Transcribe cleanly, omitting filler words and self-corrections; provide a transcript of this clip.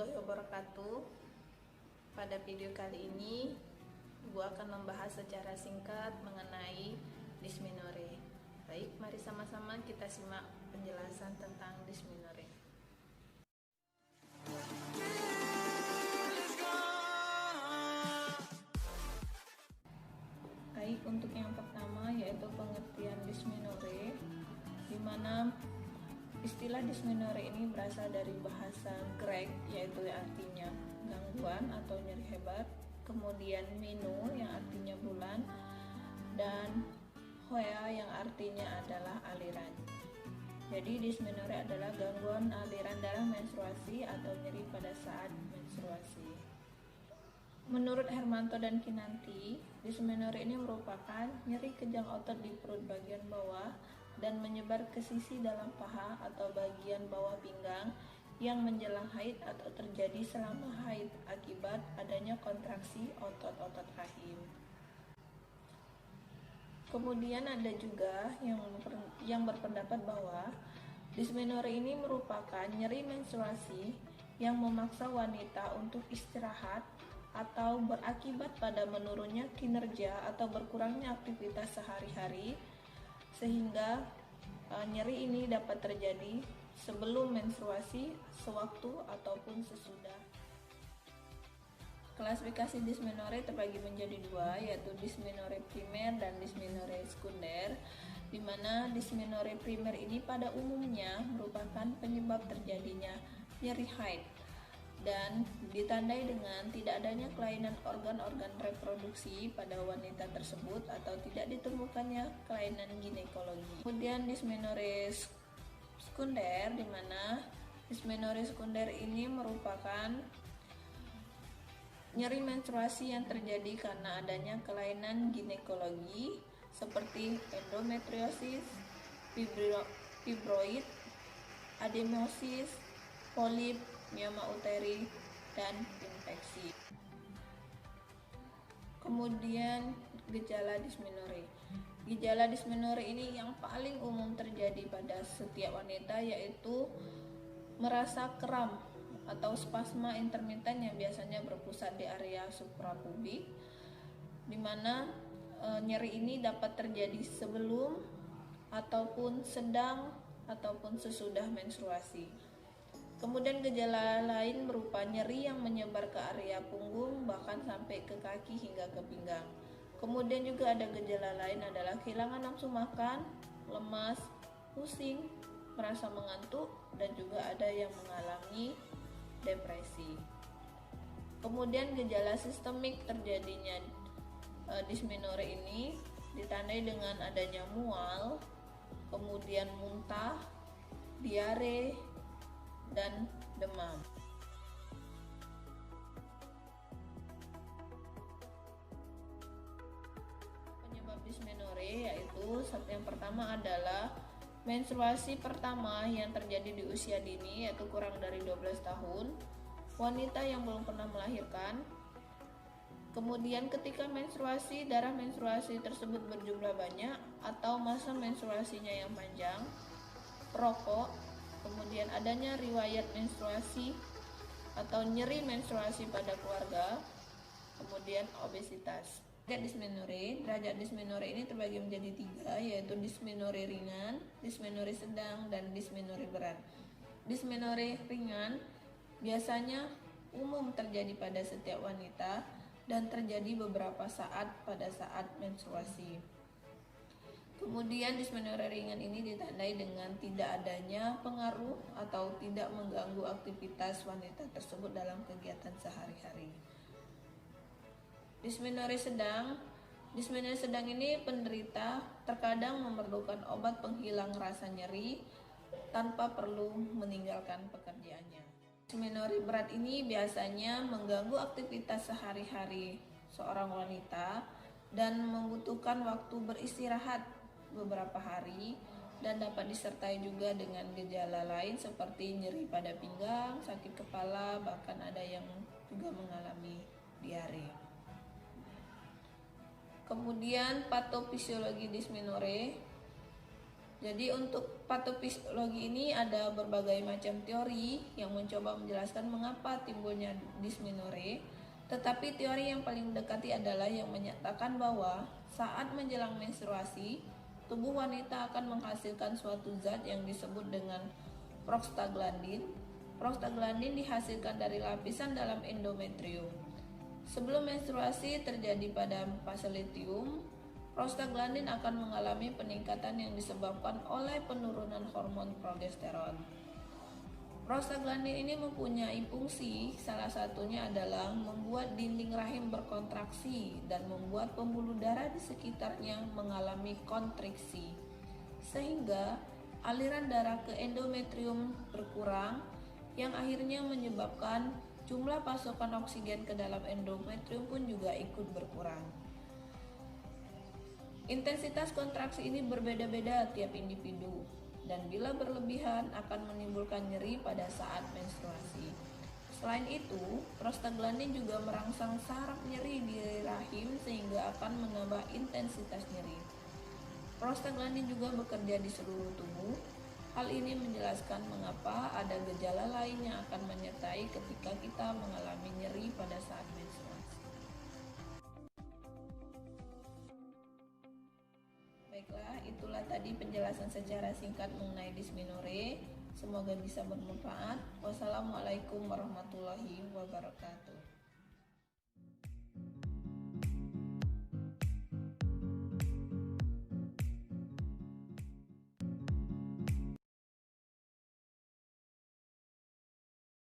warahmatullahi wabarakatuh. Pada video kali ini, Ibu akan membahas secara singkat mengenai dysmenorrhea. Baik, mari sama-sama kita simak penjelasan tentang dysmenorrhea. Baik, untuk yang pertama yaitu pengertian dysmenorrhea, di mana istilah dysmenorrhea ini berasal dari bahasa Grek, yaitu artinya gangguan atau nyeri hebat, kemudian meno yang artinya bulan, dan hoa yang artinya adalah aliran. Jadi dysmenorrhea adalah gangguan aliran darah menstruasi atau nyeri pada saat menstruasi. Menurut Hermanto dan Kinanti, dysmenorrhea ini merupakan nyeri kejang otot di perut bagian bawah dan menyebar ke sisi dalam paha atau bagian bawah pinggang yang menjelang haid atau terjadi selama haid akibat adanya kontraksi otot-otot rahim. Kemudian ada juga yang berpendapat bahwa dysmenorrhea ini merupakan nyeri menstruasi yang memaksa wanita untuk istirahat atau berakibat pada menurunnya kinerja atau berkurangnya aktivitas sehari-hari, sehingga nyeri ini dapat terjadi sebelum menstruasi, sewaktu ataupun sesudah. Klasifikasi dysmenorrhea terbagi menjadi dua, yaitu dysmenorrhea primer dan dysmenorrhea sekunder, di mana dysmenorrhea primer ini pada umumnya merupakan penyebab terjadinya nyeri haid dan ditandai dengan tidak adanya kelainan organ-organ reproduksi pada wanita tersebut atau tidak ditemukannya kelainan ginekologi. Kemudian dysmenorrhea sekunder, di mana dysmenorrhea sekunder ini merupakan nyeri menstruasi yang terjadi karena adanya kelainan ginekologi seperti endometriosis, fibroid, adenosis, polip, mioma uteri, dan infeksi. Kemudian gejala dysmenorrhea. Gejala dysmenorrhea ini yang paling umum terjadi pada setiap wanita yaitu merasa kram atau spasma intermiten yang biasanya berpusat di area suprapubik, di mana nyeri ini dapat terjadi sebelum ataupun sedang ataupun sesudah menstruasi. Kemudian gejala lain berupa nyeri yang menyebar ke area punggung bahkan sampai ke kaki hingga ke pinggang. Kemudian juga ada gejala lain adalah kehilangan nafsu makan, lemas, pusing, merasa mengantuk, dan juga ada yang mengalami depresi. Kemudian gejala sistemik terjadinya dysmenorrhea ini ditandai dengan adanya mual, kemudian muntah, diare, dan demam. Penyebab dysmenorrhea yaitu yang pertama adalah menstruasi pertama yang terjadi di usia dini, yaitu kurang dari 12 tahun, wanita yang belum pernah melahirkan. Kemudian ketika menstruasi, darah menstruasi tersebut berjumlah banyak atau masa menstruasinya yang panjang, perokok, kemudian adanya riwayat menstruasi atau nyeri menstruasi pada keluarga, kemudian obesitas. Derajat dysmenorrhea ini terbagi menjadi tiga, yaitu dysmenorrhea ringan, dysmenorrhea sedang, dan dysmenorrhea berat. Dysmenorrhea ringan biasanya umum terjadi pada setiap wanita dan terjadi beberapa saat pada saat menstruasi. Kemudian dysmenorrhea ringan ini ditandai dengan tidak adanya pengaruh atau tidak mengganggu aktivitas wanita tersebut dalam kegiatan sehari-hari. Dysmenorrhea sedang ini penderita terkadang memerlukan obat penghilang rasa nyeri tanpa perlu meninggalkan pekerjaannya. Dysmenorrhea berat ini biasanya mengganggu aktivitas sehari-hari seorang wanita dan membutuhkan waktu beristirahat beberapa hari dan dapat disertai juga dengan gejala lain seperti nyeri pada pinggang, sakit kepala, bahkan ada yang juga mengalami diare. Kemudian patofisiologi dysmenorrhea. Jadi untuk Patofisiologi ini ada berbagai macam teori yang mencoba menjelaskan mengapa timbulnya dysmenorrhea, tetapi teori yang paling mendekati adalah yang menyatakan bahwa saat menjelang menstruasi, tubuh wanita akan menghasilkan suatu zat yang disebut dengan prostaglandin. Prostaglandin dihasilkan dari lapisan dalam endometrium. Sebelum menstruasi terjadi pada fase luteum, prostaglandin akan mengalami peningkatan yang disebabkan oleh penurunan hormon progesteron. Prostaglandin ini mempunyai fungsi, salah satunya adalah membuat dinding rahim berkontraksi dan membuat pembuluh darah di sekitarnya mengalami kontriksi, sehingga aliran darah ke endometrium berkurang, yang akhirnya menyebabkan jumlah pasokan oksigen ke dalam endometrium pun juga ikut berkurang. Intensitas kontraksi ini berbeda-beda tiap individu, dan bila berlebihan akan menimbulkan nyeri pada saat menstruasi. Selain itu, prostaglandin juga merangsang saraf nyeri di rahim sehingga akan menambah intensitas nyeri. Prostaglandin juga bekerja di seluruh tubuh. Hal ini menjelaskan mengapa ada gejala lain yang akan menyertai ketika kita mengalami nyeri pada saat menstruasi. Baiklah, itulah tadi penjelasan secara singkat mengenai dysmenorrhea. Semoga bisa bermanfaat. Wassalamualaikum warahmatullahi wabarakatuh.